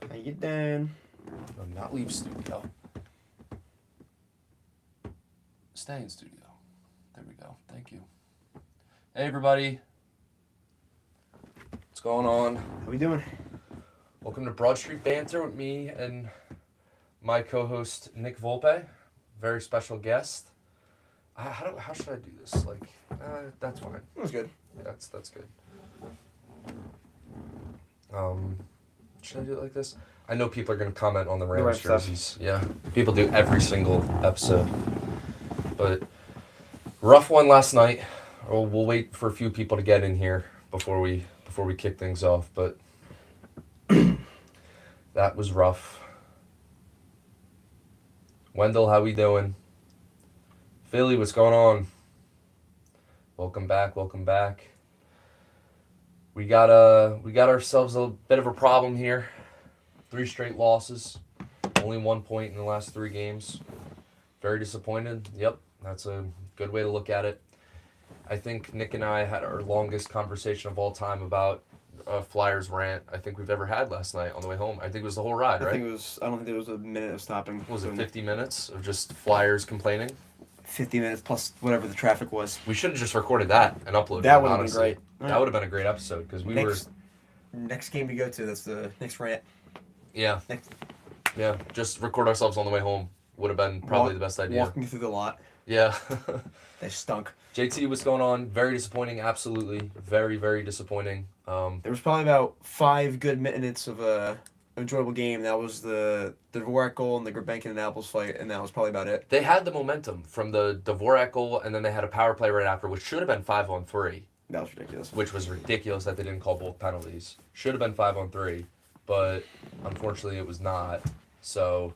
How you doing? No, not leave studio. Stay in studio. There we go. Thank you. Hey, everybody. What's going on? How we doing? Welcome to Broad Street Banter with me and my co-host, Nick Volpe. Very special guest. How should I do this? That's fine. That was good. Yeah, that's good. Should I do it like this? I know people are going to comment on the Rams jerseys. Yeah, people do every single episode. But rough one last night. We'll wait for a few people to get in here before we kick things off. But that was rough. Wendell, how we doing? Philly, what's going on? Welcome back. We got ourselves a bit of a problem here. 3 straight losses. Only 1 point in the last 3 games. Very disappointed. Yep, that's a good way to look at it. I think Nick and I had our longest conversation of all time about a Flyers rant I think we've ever had last night on the way home. I think it was the whole ride, right? I don't think there was a minute of stopping. Was it 50 minutes of just Flyers complaining? 50 minutes plus whatever the traffic was. We should have just recorded that and uploaded it. That would have been great. That would have been a great episode because next game we go to, that's the next rant. Yeah. Yeah, just record ourselves on the way home would have been probably the best idea. Walking through the lot. Yeah. They stunk. JT, what's going on? Very disappointing, absolutely. Very, very disappointing. There was probably about 5 good minutes of an enjoyable game. That was the Dvorak goal and the Gurbenkin and Apples fight, and that was probably about it. They had the momentum from the Dvorak goal, and then they had a power play right after, which should have been 5-on-3. That was ridiculous. Which was ridiculous that they didn't call both penalties. Should have been 5-on-3, but unfortunately it was not. So,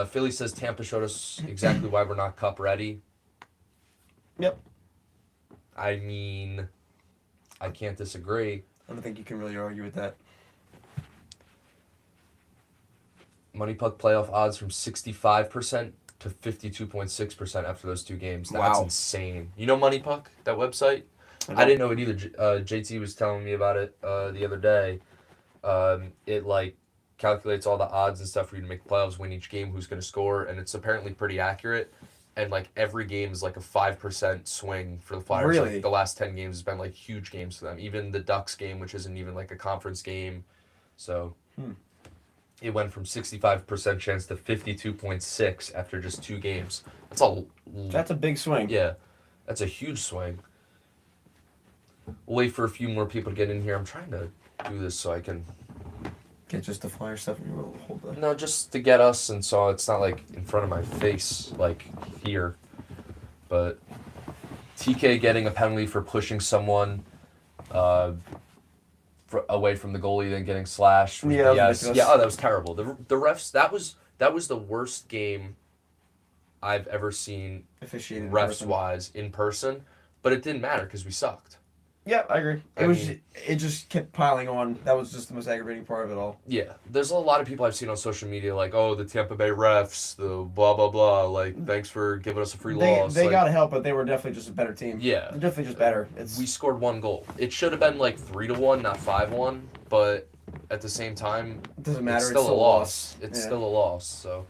Philly says Tampa showed us exactly why we're not cup ready. Yep. I mean, I can't disagree. I don't think you can really argue with that. Money Puck playoff odds from 65% to 52.6% after those 2 games. That's insane. You know Money Puck, that website? I didn't know it either. JT was telling me about it the other day. It calculates all the odds and stuff for you to make the playoffs, win each game, who's going to score, and it's apparently pretty accurate. And every game is a 5% swing for the Flyers. Really? The last 10 games has been huge games for them. Even the Ducks game, which isn't even a conference game. So it went from 65% chance to 52.6 after just 2 games. That's a big swing. Yeah, that's a huge swing. We'll wait for a few more people to get in here. I'm trying to do this so I can get just the Flyer stuff and you'll hold that. No, just to get us, and so it's not in front of my face here. But TK getting a penalty for pushing someone away from the goalie, then getting slashed. Yeah, that was terrible. The refs, that was the worst game I've ever seen officiated refs wise in person. But it didn't matter because we sucked. Yeah, I agree. It just kept piling on. That was just the most aggravating part of it all. Yeah, there's a lot of people I've seen on social media the Tampa Bay refs, the blah blah blah. Thanks for giving us a free loss. They got help, but they were definitely just a better team. Yeah, they're definitely just better. We scored 1 goal. It should have been 3-1, not 5-1. But at the same time, it doesn't matter. It's still a loss. It's still a loss. So.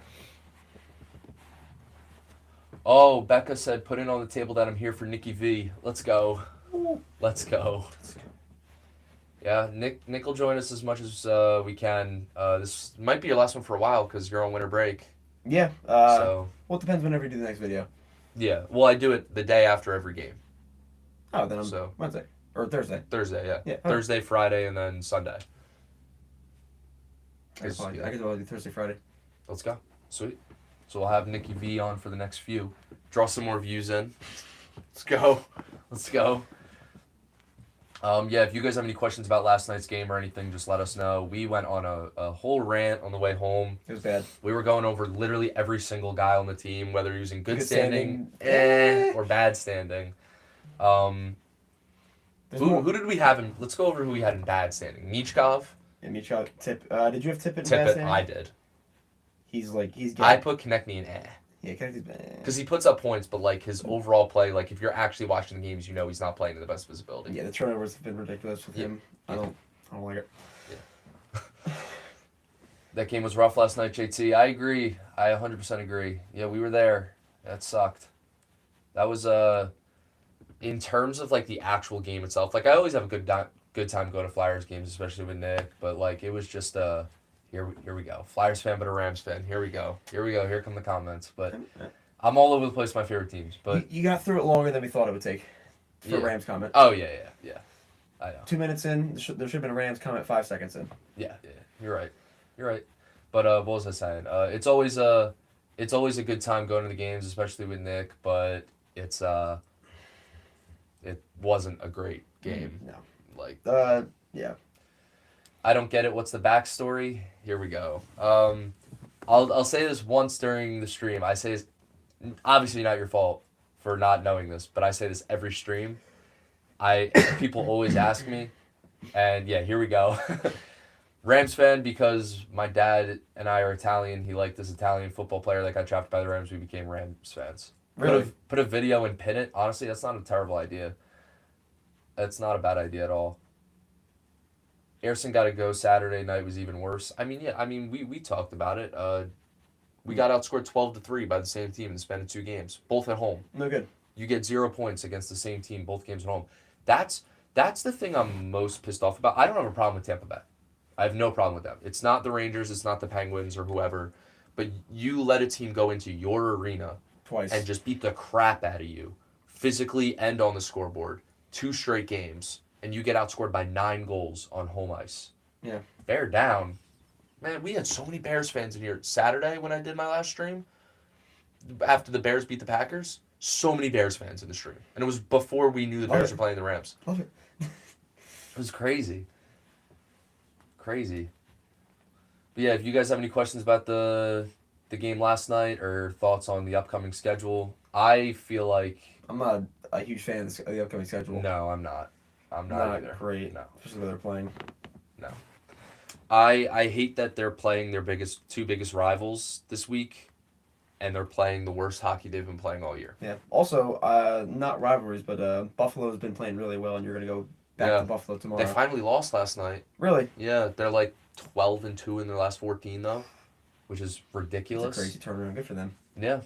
Oh, Becca said, "Put it on the table that I'm here for Nikki V. Let's go." Let's go. Yeah, Nick will join us as much as we can. This might be your last one for a while because you're on winter break. Yeah. Well, it depends whenever you do the next video. Yeah. Well, I do it the day after every game. Oh, then Wednesday. Or Thursday. Thursday, yeah. Yeah. Thursday, Friday, and then Sunday. I could probably do Thursday, Friday. Let's go. Sweet. So we'll have Nikki V on for the next few. Draw some more views in. Let's go. If you guys have any questions about last night's game or anything, just let us know. We went on a whole rant on the way home. It was bad. We were going over literally every single guy on the team, whether he was in good standing or bad standing. Who did we have in? Let's go over who we had in bad standing. Michkov. Yeah, Michkov. Did you have Tippett in bad standing? I did. He's good. I put Konechny in Yeah, Kennedy's bad. Because he puts up points, but his overall play, if you're actually watching the games, he's not playing to the best of his ability. Yeah, the turnovers have been ridiculous with him. I don't like it. Yeah. That game was rough last night, JT. I agree. I 100% agree. Yeah, we were there. That sucked. That was in terms of like the actual game itself. Like I always have a good time going to Flyers games, especially with Nick. But like it was just here we go. Flyers fan, but a Rams fan. Here we go. Here come the comments. But I'm all over the place. My favorite teams. But you got through it longer than we thought it would take. For Rams comment. Oh yeah. I know. 2 minutes in, there should have been a Rams comment 5 seconds in. Yeah. You're right. But what was I saying? It's always a good time going to the games, especially with Nick. But it wasn't a great game. No. Like. Yeah. I don't get it. What's the backstory? Here we go. I'll say this once during the stream. I say this, obviously not your fault for not knowing this, but I say this every stream. People always ask me, and yeah, here we go. Rams fan because my dad and I are Italian. He liked this Italian football player that got drafted by the Rams. We became Rams fans. Really? Put a video and pin it. Honestly, that's not a terrible idea. That's not a bad idea at all. Ayrson got to go. Saturday night was even worse. We talked about it. We got outscored 12-3 by the same team in the span of 2 games, both at home. No good. You get 0 points against the same team, both games at home. That's the thing I'm most pissed off about. I don't have a problem with Tampa Bay. I have no problem with them. It's not the Rangers, it's not the Penguins or whoever, but you let a team go into your arena twice and just beat the crap out of you, physically and on the scoreboard, 2 straight games, and you get outscored by 9 goals on home ice. Yeah. Bear down. Man, we had so many Bears fans in here. Saturday when I did my last stream, after the Bears beat the Packers, so many Bears fans in the stream. And it was before we knew the Bears were playing the Rams. Love it. It was crazy. Crazy. But yeah, if you guys have any questions about the game last night or thoughts on the upcoming schedule, I feel like... I'm not a huge fan of the upcoming schedule. No, I'm not. I'm not either. Great. No. Especially when they're playing. No. I hate that they're playing their two biggest rivals this week, and they're playing the worst hockey they've been playing all year. Yeah. Also, not rivalries, but Buffalo's been playing really well, and you're going to go back to Buffalo tomorrow. They finally lost last night. Really? Yeah, they're like 12-2 in their last 14 though, which is ridiculous. It's a crazy turnaround. Good for them. Yeah.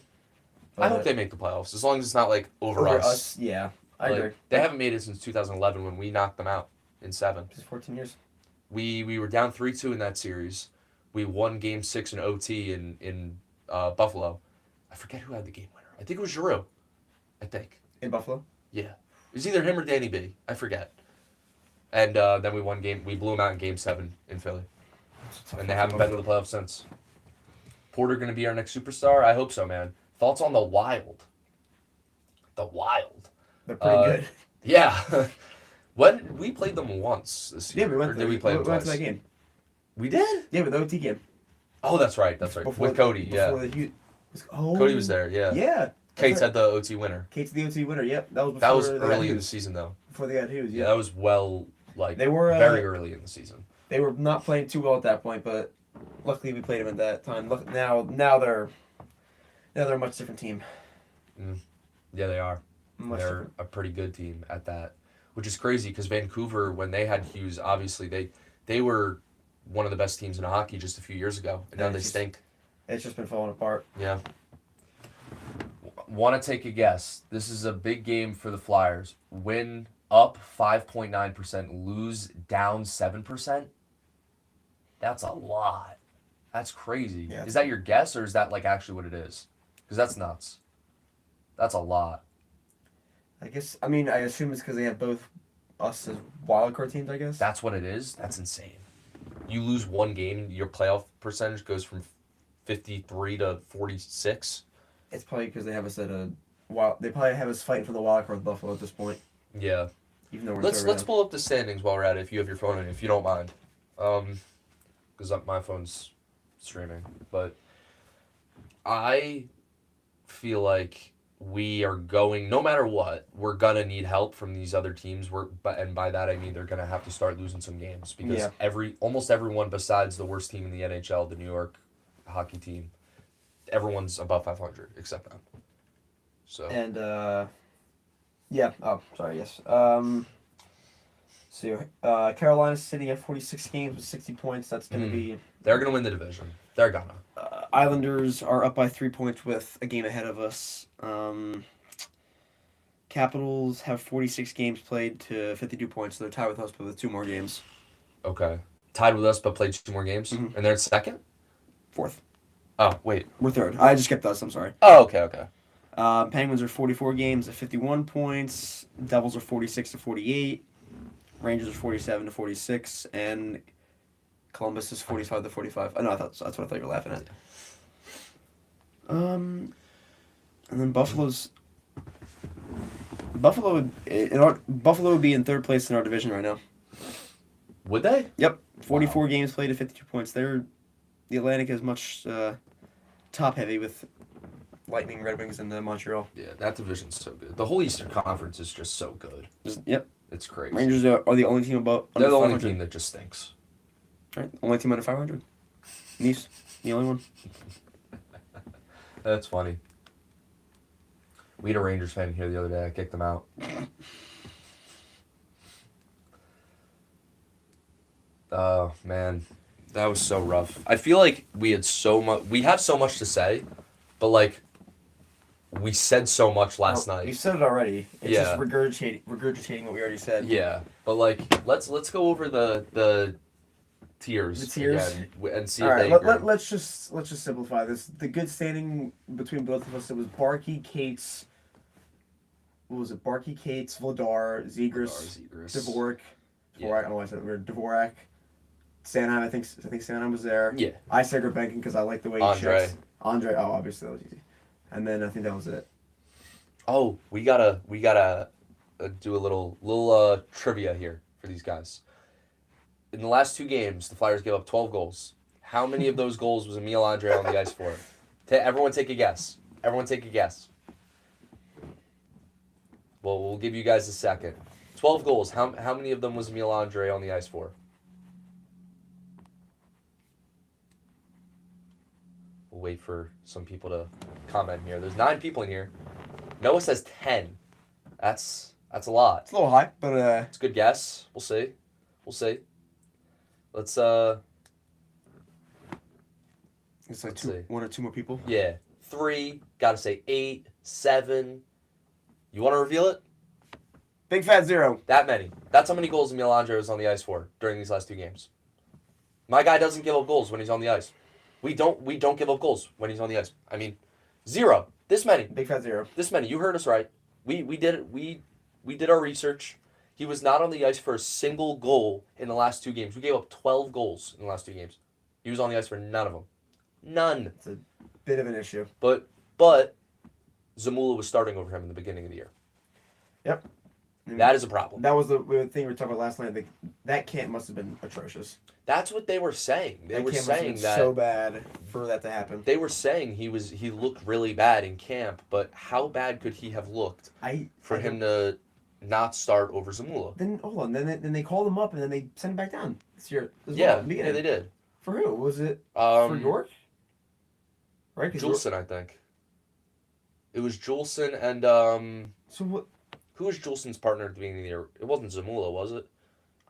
But I hope they make the playoffs, as long as it's not like over us. Yeah, I agree. They haven't made it since 2011 when we knocked them out in 7. It's 14 years. We were down 3-2 in that series. We won Game 6 in OT in Buffalo. I forget who had the game winner. I think it was Giroux. I think. In Buffalo? Yeah. It was either him or Danny B. I forget. And then we blew them out in Game 7 in Philly. And they haven't been to the playoffs since. Porter going to be our next superstar? I hope so, man. Thoughts on the Wild? The Wild. They're pretty good. Yeah. When we played them once this year. Yeah, we went. Or did we play them twice? To that game. We did? Yeah, with the OT game. Oh, that's right. With Cody, yeah. Cody was there, yeah. Yeah. Kate's had the OT winner. Kate's the OT winner, yep. That was early in the season, though. Before they got Hughes, yeah. Yeah, that was they were very early in the season. They were not playing too well at that point, but luckily we played them at that time. Now they're a much different team. Yeah, they are. They're a pretty good team at that, which is crazy because Vancouver, when they had Hughes, obviously they were one of the best teams in hockey just a few years ago, and now they stink. It's just been falling apart. Yeah. Want to take a guess? This is a big game for the Flyers. Win up 5.9%, lose down 7%. That's a lot. That's crazy. Yeah. Is that your guess, or is that like actually what it is? Because that's nuts. That's a lot. I assume it's because they have both us as wildcard teams, I guess. That's what it is? That's insane. You lose one game, your playoff percentage goes from 53 to 46. It's probably because they have us at a they probably have us fighting for the wild card with Buffalo at this point. Yeah. Even though let's pull up the standings while we're at it, if you have your phone in, if you don't mind. Because my phone's streaming. But I feel like we are going, no matter what, we're gonna need help from these other teams. And by that I mean they're gonna have to start losing some games because almost everyone besides the worst team in the NHL, the New York hockey team, everyone's above 500 except them. So So Carolina's sitting at 46 games with 60 points. That's going to be. They're going to win the division. They're gonna. Islanders are up by 3 points with a game ahead of us. Capitals have 46 games played to 52 points. So they're tied with us, but with 2 more games. Okay. Tied with us, but played 2 more games? Mm-hmm. And they're in second? 4th. Oh, wait. We're 3rd. I just skipped us. I'm sorry. Oh, okay. Penguins are 44 games at 51 points. Devils are 46 to 48. Rangers are 47 to 46. And Columbus is 45 to 45. Oh, no, that's what I thought you were laughing at. And then Buffalo would be in 3rd place in our division right now. Would they? Yep. 44 games played at 52 points. The Atlantic is much top heavy with Lightning, Red Wings, and Montreal. Yeah, that division's so good. The whole Eastern Conference is just so good. Yep. It's crazy. Rangers are the only team above. They're the only 500. team that just stinks. Right. Only team under 500. Nice. The only one. That's funny. We had a Rangers fan here the other day. I kicked them out. Oh, man. That was so rough. I feel like we have so much to say, but like we said so much last night. You said it already. It's Yeah. just regurgitating what we already said. Yeah, but like let's go over the tiers. The tiers? again and see All if right, they agree. let's just simplify this. The good standing between both of us, it was Barkey, Cates. What was it? Barkey, Cates, Vladar, Zegras, Dvorak. Yeah. I don't know why I said it weird. Dvorak. Sanheim, I think Sanheim was there. Yeah. I said Grebenkin because I like the way he Andre. checks. Andre, oh, obviously that was easy. And then I think that was it. Oh, we gotta do a little trivia here for these guys. In the last 2 games, the Flyers gave up 12 goals. How many of those goals was Emil Andre on the ice for? Everyone take a guess. Well, we'll give you guys a second. 12 goals. How many of them was Emil Andre on the ice for? We'll wait for some people to comment here. There's 9 people in here. Noah says 10. That's a lot. It's a little high, but It's a good guess. We'll see. Let's it's like let's see. 1 or 2 more people. Yeah. 3. Gotta say 8, 7. You want to reveal it? Big fat 0. That many. That's how many goals Emil Andre was on the ice for during these last 2 games. My guy doesn't give up goals when he's on the ice. We don't give up goals when he's on the ice. I mean, 0. This many. Big fat 0. This many. You heard us right. We did it. We did our research. He was not on the ice for a single goal in the last 2 games. We gave up 12 goals in the last 2 games. He was on the ice for none of them. None. It's a bit of an issue. But Zamula was starting over him in the beginning of the year. Yep. That is a problem. That was the thing we were talking about last night. That camp must have been atrocious. That's what they were saying. They were saying that so bad for that to happen. They were saying he looked really bad in camp, but how bad could he have looked for him to not start over Zamula? Then hold on. Then they called him up and then they sent him back down this year. Yeah, they did. For who was it? For York, right? Juleson, I think. It was Juleson and So what? Who was Juleson's partner at the beginning of the year? It wasn't Zamula, was it?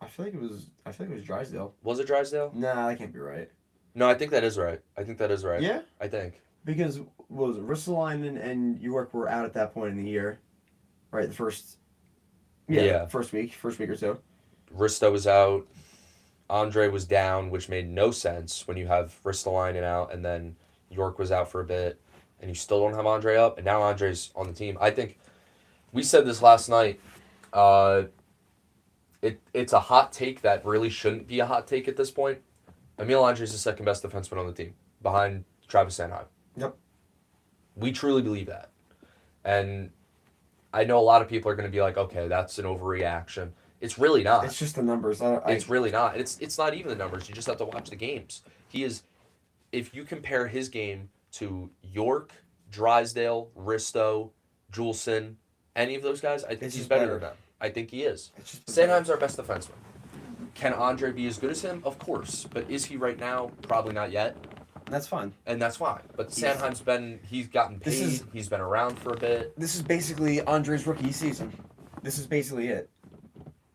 I feel like it was Drysdale. Was it Drysdale? Nah, that can't be right. No, I think that is right. Yeah? I think. Because, what was it? Ristolainen and York were out at that point in the year. Right, the first... Yeah. First week or so. Risto was out. Andre was down, which made no sense when you have Ristolainen out, and then York was out for a bit, and you still don't have Andre up, and now Andre's on the team. I think... We said this last night. It's a hot take that really shouldn't be a hot take at this point. Emil Andre is the second best defenseman on the team, behind Travis Sanheim. Yep. We truly believe that. And I know a lot of people are going to be like, okay, that's an overreaction. It's really not. It's just the numbers. It's really not. It's not even the numbers. You just have to watch the games. If you compare his game to York, Drysdale, Risto, Juleson, any of those guys, I think he's better than them. I think he is. Sanheim's our best defenseman. Can Andre be as good as him? Of course. But is he right now? Probably not yet. That's fine. And that's fine. But Sanheim's he's gotten paid. He's been around for a bit. This is basically Andre's rookie season. This is basically it.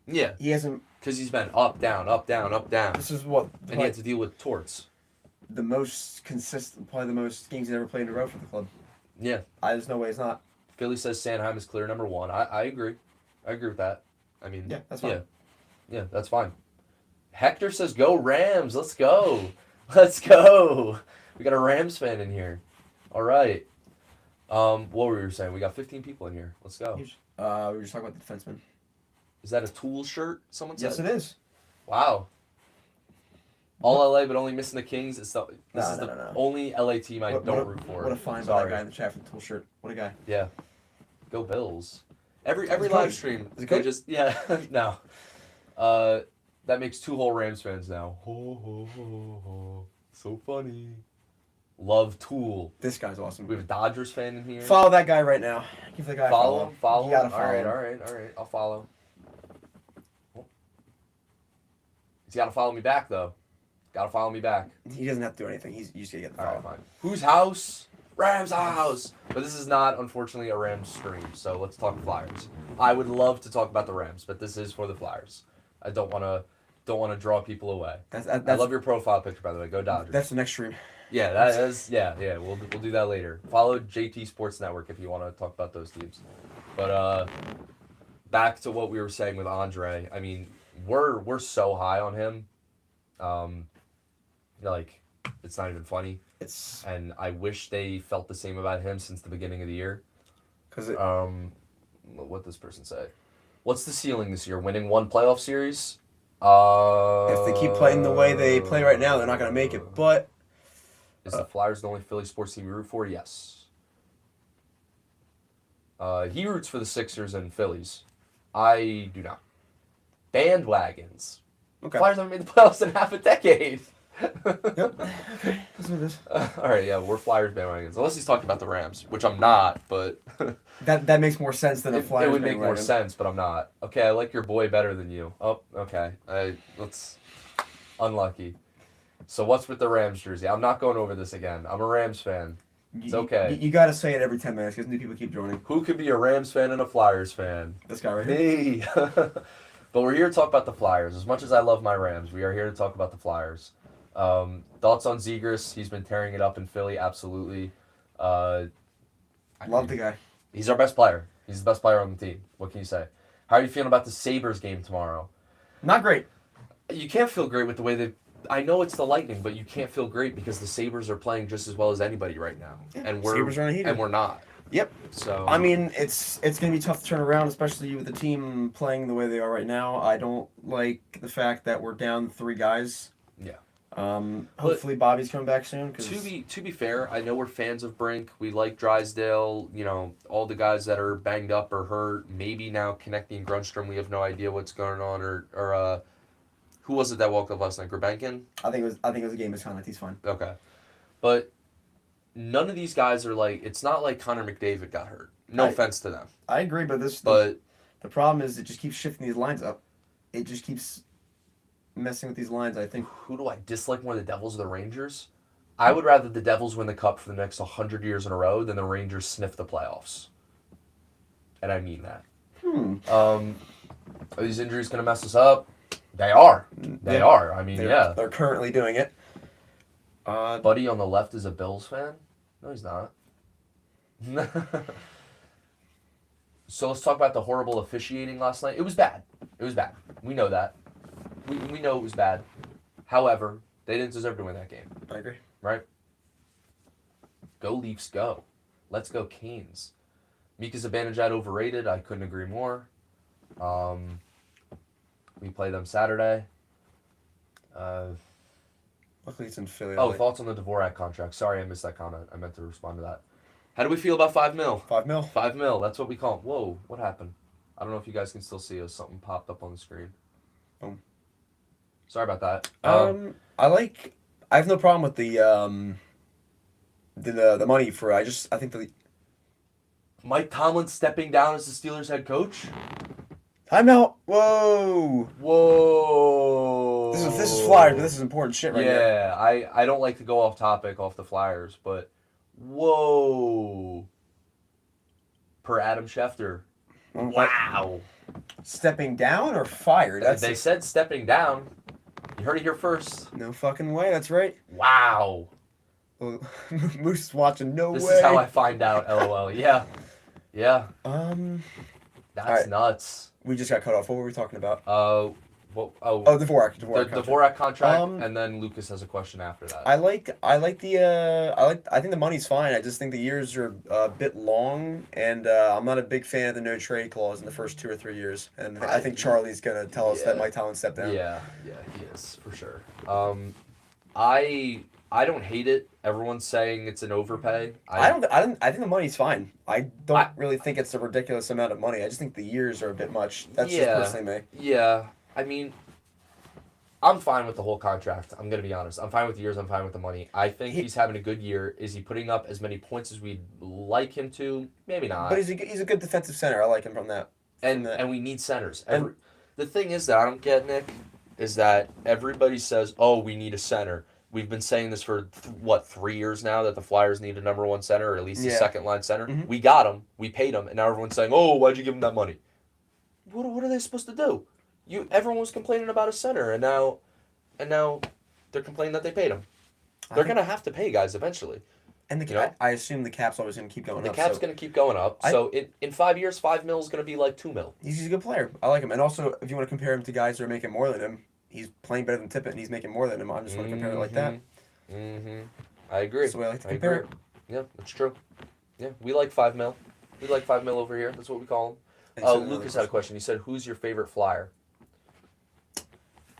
Yeah. He hasn't Because he's been up, down, up, down, up, down. This is what And he had to deal with torts. the most consistent, probably the most games he's ever played in a row for the club. Yeah. There's no way he's not. Philly says Sanheim is clear number 1. I agree. I agree with that. I mean, Yeah, that's fine. Yeah, that's fine. Hector says, go Rams. Let's go. Let's go. We got a Rams fan in here. All right. What were we saying? We got 15 people in here. Let's go. We were just talking about the defenseman. Is that a Tool shirt? Someone said? Yes, it is. Wow. All LA, but only missing the Kings. This is the No. only LA team I don't root for. What a find by that guy in the chat for the Tool shirt. What a guy. Yeah. Go Bills. Every live Cody? stream, Is it they Cody? just no. That makes 2 whole Rams fans now. Ho, ho, ho, ho. So funny. Love Tool. This guy's awesome. We have a Dodgers fan in here. Follow that guy right now. Give the guy a Follow him. Follow You him. gotta follow him. All right. I'll follow. He's got to follow me back though. Got to follow me back. He doesn't have to do anything. You just gotta get the All follow. right, fine. Whose house? Rams house. But this is not, unfortunately, a Rams stream. So let's talk Flyers. I would love to talk about the Rams, but this is for the Flyers. I don't want to draw people away. I love your profile picture, by the way. Go Dodgers. That's the next stream. Yeah, that is. Yeah. We'll do that later. Follow JT Sports Network if you want to talk about those teams. But back to what we were saying with Andre. I mean, we're so high on him. Like, it's not even funny. And I wish they felt the same about him since the beginning of the year. What does this person say? What's the ceiling this year? Winning 1 playoff series? If they keep playing the way they play right now, they're not going to make it. But is the Flyers the only Philly sports team you root for? Yes. He roots for the Sixers and Phillies. I do not. Bandwagons. okay. Flyers haven't made the playoffs in half a decade. Yep. Okay. That's what it is. All right, yeah, we're Flyers bandwagons. Unless he's talking about the Rams, which I'm not, but That makes more sense than a Flyers. it would make more bandwagon. sense, but I'm not. Okay, I like your boy better than you. Oh, okay. Let's unlucky. So what's with the Rams jersey? I'm not going over this again. I'm a Rams fan. It's okay. You got to say it every 10 minutes because new people keep joining. Who could be a Rams fan and a Flyers fan? This guy right here. Me. But we're here to talk about the Flyers. As much as I love my Rams, we are here to talk about the Flyers. Thoughts on Zegras? He's been tearing it up in Philly, absolutely. Love the guy. He's our best player. He's the best player on the team. What can you say? How are you feeling about the Sabres game tomorrow? Not great. You can't feel great with the way they... I know it's the Lightning, but you can't feel great because the Sabres are playing just as well as anybody right now. Yeah, And Sabres are on a heater. and we're not. Yep. So I mean, it's going to be tough to turn around, especially with the team playing the way they are right now. I don't like the fact that we're down 3 guys. Yeah. Hopefully Bobby's coming back soon. Cause... To be fair, I know we're fans of Brink. We like Drysdale. You know, all the guys that are banged up or hurt. Maybe now connecting Grunstrom. We have no idea what's going on. Or who was it that walked up last night? Grabenkin? I think it was a game of contact. He's fine. Okay, but none of these guys are like. It's not like Connor McDavid got hurt. No offense to them. I agree, but the problem is it just keeps shifting these lines up. It just keeps messing with these lines, I think. Who do I dislike more, the Devils or the Rangers? I would rather the Devils win the Cup for the next 100 years in a row than the Rangers sniff the playoffs. And I mean that. Are these injuries going to mess us up? They are. They are. I mean, yeah. They're currently doing it. Buddy on the left is a Bills fan? No, he's not. So let's talk about the horrible officiating last night. It was bad. It was bad. We know that. We know it was bad. However, they didn't deserve to win that game. I agree. Right? Go Leafs, go. Let's go Canes. Mika Zibanejad overrated. I couldn't agree more. We play them Saturday. Luckily it's in Philly. Thoughts on the Dvorak contract. Sorry I missed that comment. I meant to respond to that. How do we feel about $5 million? $5 million. $5 million. That's what we call it. Whoa, what happened? I don't know if you guys can still see us. Something popped up on the screen. Boom. Sorry about that. I have no problem with the money for. I think the Mike Tomlin stepping down as the Steelers head coach. I'm out. Whoa. This is Flyers, but this is important shit right now. Yeah, I don't like to go off topic off the Flyers, but whoa. Per Adam Schefter. Wow. Stepping down or fired? They said stepping down. You heard it here first. No fucking way. That's right. Wow. Well, Moose is watching. No This way. is how I find out. LOL. Yeah. Yeah. That's right. nuts. We just got cut off. What were we talking about? Dvorak. The Dvorak contract, and then Lucas has a question after that. I think the money's fine. I just think the years are a bit long, and I'm not a big fan of the no trade clause in the first 2 or 3 years. And I think Charlie's gonna tell us that Mike Tomlin stepped down. Yeah, he is for sure. I don't hate it. Everyone's saying it's an overpay. I think the money's fine. I don't really think it's a ridiculous amount of money. I just think the years are a bit much. That's just personally me. Yeah, I mean, I'm fine with the whole contract. I'm gonna be honest. I'm fine with the years. I'm fine with the money. I think he's having a good year. Is he putting up as many points as we'd like him to? Maybe not. But he's a good defensive center. I like him from that. And we need centers. The thing is that I don't get, Nick, is that everybody says, "Oh, we need a center." We've been saying this for 3 years now that the Flyers need a number one center or at least a second line center. Mm-hmm. We got him. We paid him, and now everyone's saying, "Oh, why'd you give him that money?" What are they supposed to do? Everyone was complaining about a center, and now they're complaining that they paid him. They're gonna have to pay guys eventually. And I assume the cap's always gonna keep going up. The cap's gonna keep going up. So in 5 years, $5 million is gonna be like $2 million. He's a good player. I like him. And also, if you want to compare him to guys who are making more than him, he's playing better than Tippett, and he's making more than him. I just want to compare it like that. I agree. That's the way I like to compare it. Yeah, that's true. Yeah, we like $5 million. We like $5 million over here. That's what we call him. Lucas had a question. He said, "Who's your favorite Flyer?"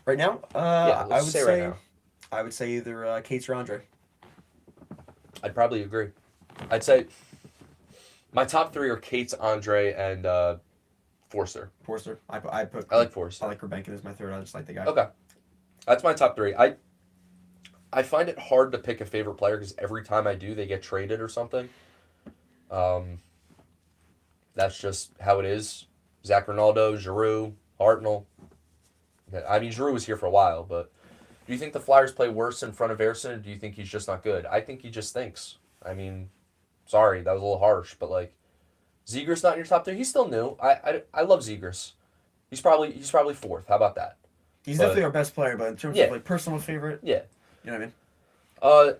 Right now? I would say right now. I would say either Cates or Andre. I'd probably agree. I'd say my top 3 are Cates, Andre, and Forster. Forster. I like Forster. I like Urbankin as my third. I just like the guy. Okay. That's my top 3. I find it hard to pick a favorite player because every time I do, they get traded or something. That's just how it is. Zach Ronaldo, Giroux, Hartnell. I mean, Giroux was here for a while, but do you think the Flyers play worse in front of Ersson, or do you think he's just not good? I think he just thinks. I mean, sorry, that was a little harsh, but like, Zegras not in your top 3. He's still new. I love Zegras. He's probably 4th. How about that? He's definitely our best player, but in terms of like personal favorite, you know what I mean.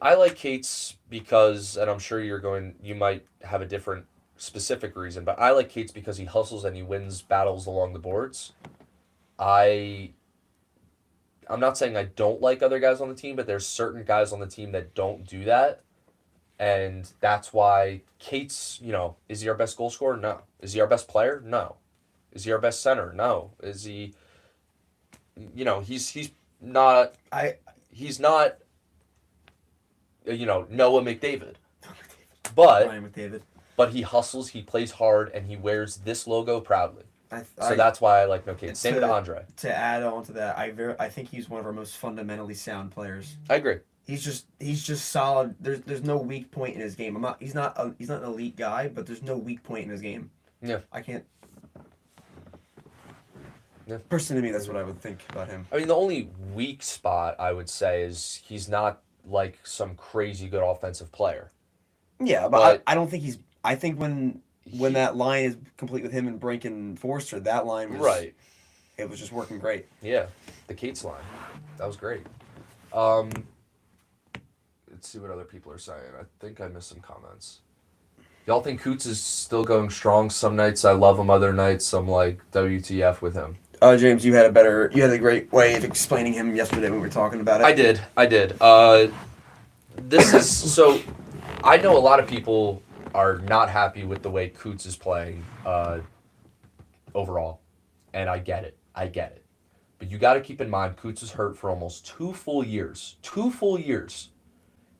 I like Cates because, and I'm sure you might have a different specific reason, but I like Cates because he hustles and he wins battles along the boards. I'm not saying I don't like other guys on the team, but there's certain guys on the team that don't do that. And that's why Cates, is he our best goal scorer? No. Is he our best player? No. Is he our best center? No. Is he, he's not, he's not, Noah McDavid. But he hustles, he plays hard, and he wears this logo proudly. So that's why I like Cates. Same with Andre. To add on to that, I think he's one of our most fundamentally sound players. I agree. He's just solid. There's no weak point in his game. He's not an elite guy, but there's no weak point in his game. Yeah. I can't. Yeah. Personally, to me, that's what I would think about him. I mean, the only weak spot I would say is he's not like some crazy good offensive player. Yeah, but I don't think he's. I think when that line is complete with him and Brink and Forster, that line was right. It was just working great. Yeah, the Cates line, that was great. Let's see what other people are saying. I think I missed some comments. Y'all think Coots is still going strong? Some nights I love him, other nights I'm like WTF with him. James, you had a great way of explaining him yesterday when we were talking about it. I did. This is so. I know a lot of people are not happy with the way Coots is playing overall, and I get it. But you got to keep in mind, Coots was hurt for almost 2 full years. 2 full years.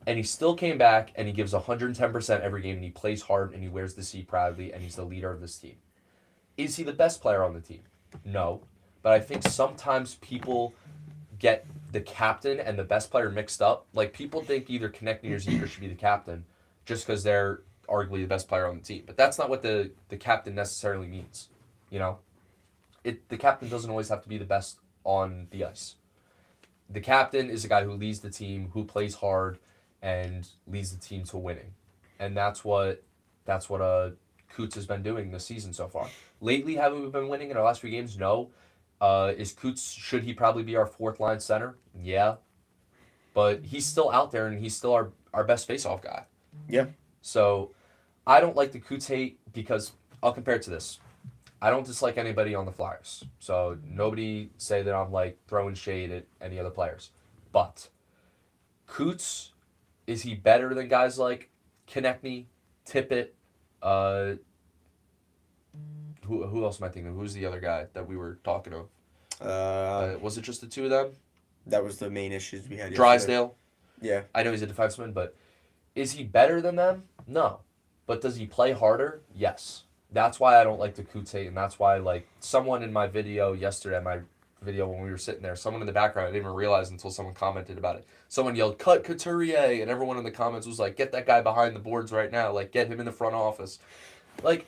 And he still came back, and he gives 110% every game, and he plays hard, and he wears the C proudly, and he's the leader of this team. Is he the best player on the team? No. But I think sometimes people get the captain and the best player mixed up. Like, people think either Konechny or Zegras should be the captain just because they're arguably the best player on the team. But that's not what the captain necessarily means, The captain doesn't always have to be the best on the ice. The captain is a guy who leads the team, who plays hard, and leads the team to winning. And that's what Coots has been doing this season so far. Lately, have we been winning in our last few games? No. Is Coots, should he probably be our fourth line center? Yeah. But he's still out there, and he's still our best face-off guy. Yeah. So I don't like the Coots hate because I'll compare it to this. I don't dislike anybody on the Flyers. So nobody say that I'm like throwing shade at any other players. But Coots, is he better than guys like Konechny, Tippett, who else am I thinking of? Who's the other guy that we were talking of? Was it just the two of them? That was the main issues we had yesterday. Drysdale? Yeah. I know he's a defenseman, but is he better than them? No. But does he play harder? Yes. That's why I don't like the Coots hate, and that's why, like, someone in my video yesterday, when we were sitting there, someone in the background, I didn't even realize until someone commented about it. Someone yelled, "Cut Couturier," and everyone in the comments was like, "Get that guy behind the boards right now. Like, get him in the front office." Like,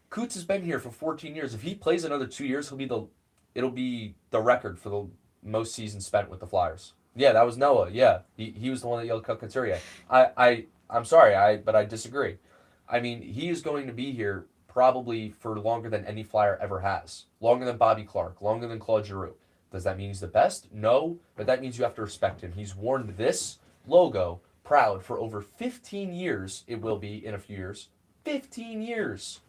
Coots has been here for 14 years. If he plays another 2 years, it'll be the record for the most seasons spent with the Flyers. Yeah, that was Noah. Yeah, he was the one that yelled "Cut Couturier." I'm sorry, but I disagree. I mean, he is going to be here probably for longer than any Flyer ever has. Longer than Bobby Clark, longer than Claude Giroux. Does that mean he's the best? No, but that means you have to respect him. He's worn this logo proud for over 15 years. It will be in a few years. 15 years.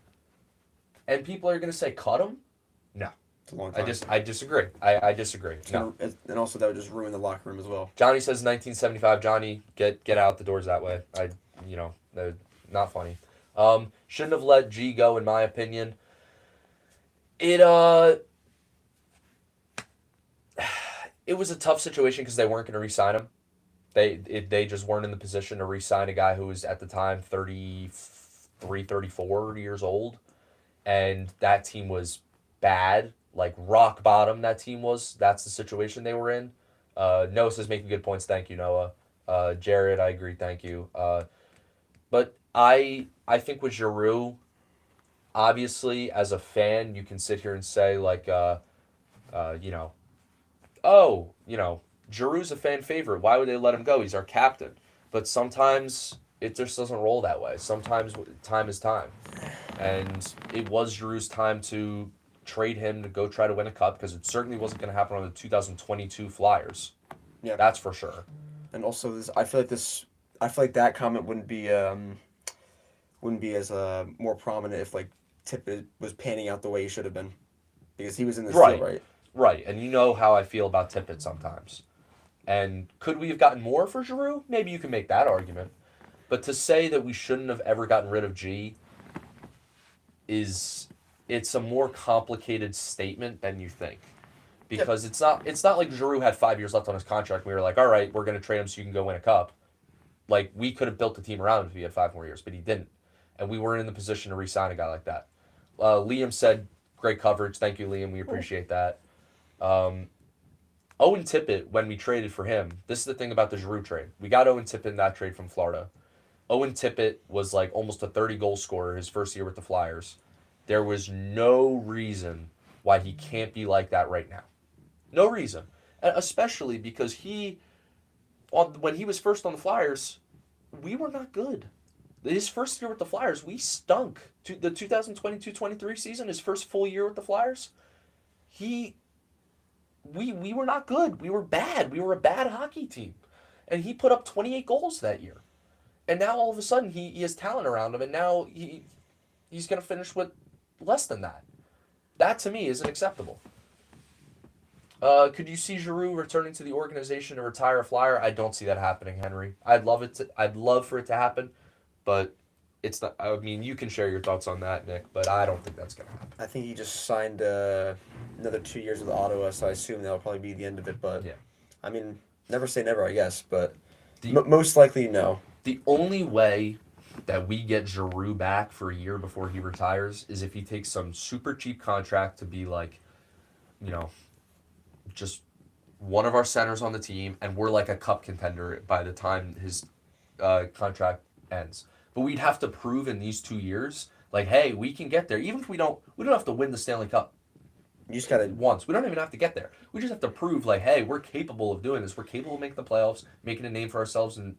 And people are going to say, cut him? No. It's a long time. I disagree. I disagree. No. And also that would just ruin the locker room as well. Johnny says 1975. Johnny, get out the doors that way. Not funny. Shouldn't have let G go, in my opinion. It was a tough situation because they weren't going to re-sign him. They just weren't in the position to re-sign a guy who was at the time 33, 34 years old. And that team was bad, like rock bottom that team was. That's the situation they were in. Noah says making good points. Thank you, Noah. Jared, I agree. Thank you. But I think with Giroux, obviously, as a fan, you can sit here and say, like, Giroux's a fan favorite. Why would they let him go? He's our captain. But sometimes it just doesn't roll that way. Sometimes time is time. And it was Giroux's time to trade him to go try to win a cup because it certainly wasn't going to happen on the 2022 Flyers. Yeah. That's for sure. And also, I feel like that comment wouldn't be as more prominent if like Tippett was panning out the way he should have been, because he was in this deal, right? Right, and you know how I feel about Tippett sometimes. And could we have gotten more for Giroux? Maybe you can make that argument. But to say that we shouldn't have ever gotten rid of G it's a more complicated statement than you think. Because it's not like Giroux had 5 years left on his contract and we were like, all right, we're going to trade him so you can go win a cup. Like, we could have built the team around him if he had 5 more years, but he didn't. And we weren't in the position to re-sign a guy like that. Liam said, great coverage. Thank you, Liam. We appreciate that. Owen Tippett, when we traded for him, this is the thing about the Giroux trade. We got Owen Tippett in that trade from Florida. Owen Tippett was like almost a 30-goal scorer his first year with the Flyers. There was no reason why he can't be like that right now. No reason. Especially because when he was first on the Flyers, we were not good. His first year with the Flyers, we stunk. The 2022-23 season, his first full year with the Flyers, we were not good. We were bad. We were a bad hockey team. And he put up 28 goals that year. And now all of a sudden he has talent around him, and now he's going to finish with less than that. That to me isn't acceptable. Could you see Giroux returning to the organization to retire a Flyer? I don't see that happening, Henry. I'd love for it to happen, but it's not. I mean, you can share your thoughts on that, Nick, but I don't think that's going to happen. I think he just signed another 2 years with Ottawa, so I assume that'll probably be the end of it. But yeah, I mean, never say never, I guess. But most likely, no. The only way that we get Giroux back for a year before he retires is if he takes some super cheap contract to be like, just one of our centers on the team, and we're like a cup contender by the time his contract ends. But we'd have to prove in these 2 years, like, hey, we can get there. Even if we don't have to win the Stanley Cup. You just gotta once. We don't even have to get there. We just have to prove, like, hey, we're capable of doing this. We're capable of making the playoffs, making a name for ourselves, and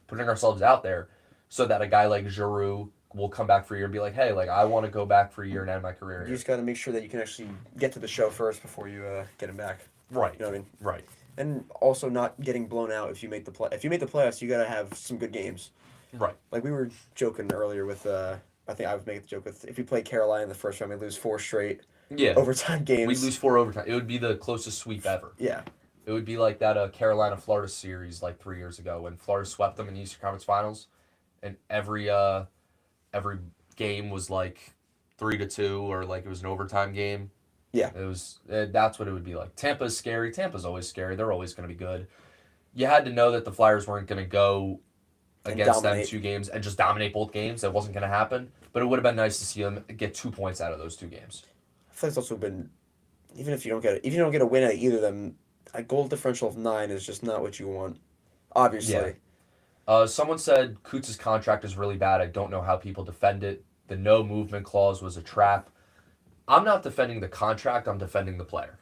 putting ourselves out there, so that a guy like Giroux, will come back for a year and be like, hey, like I want to go back for a year and end my career You here. just got to make sure that you can actually get to the show first before you get him back. Right. You know what I mean? Right. And also not getting blown out if you make the play. If you make the playoffs, you got to have some good games. Right. Like we were joking earlier with. I think I was making the joke with if we play Carolina in the first round, we lose 4 straight Yeah. overtime games. We lose 4 overtime. It would be the closest sweep ever. Yeah. It would be like that Carolina-Florida series like 3 years ago when Florida swept them in the Eastern Conference Finals, and every game was like 3-2 or like it was an overtime game. Yeah. It was that's what it would be like. Tampa's scary. Tampa's always scary. They're always going to be good. You had to know that the Flyers weren't going to go against them 2 games and just dominate both games. That wasn't going to happen. But it would have been nice to see them get 2 points out of those 2 games. I feel like it's also been, even if you don't get a win out of either of them, a goal differential of 9 is just not what you want. Obviously. Yeah. Someone said Coots' contract is really bad. I don't know how people defend it. The no movement clause was a trap. I'm not defending the contract. I'm defending the player.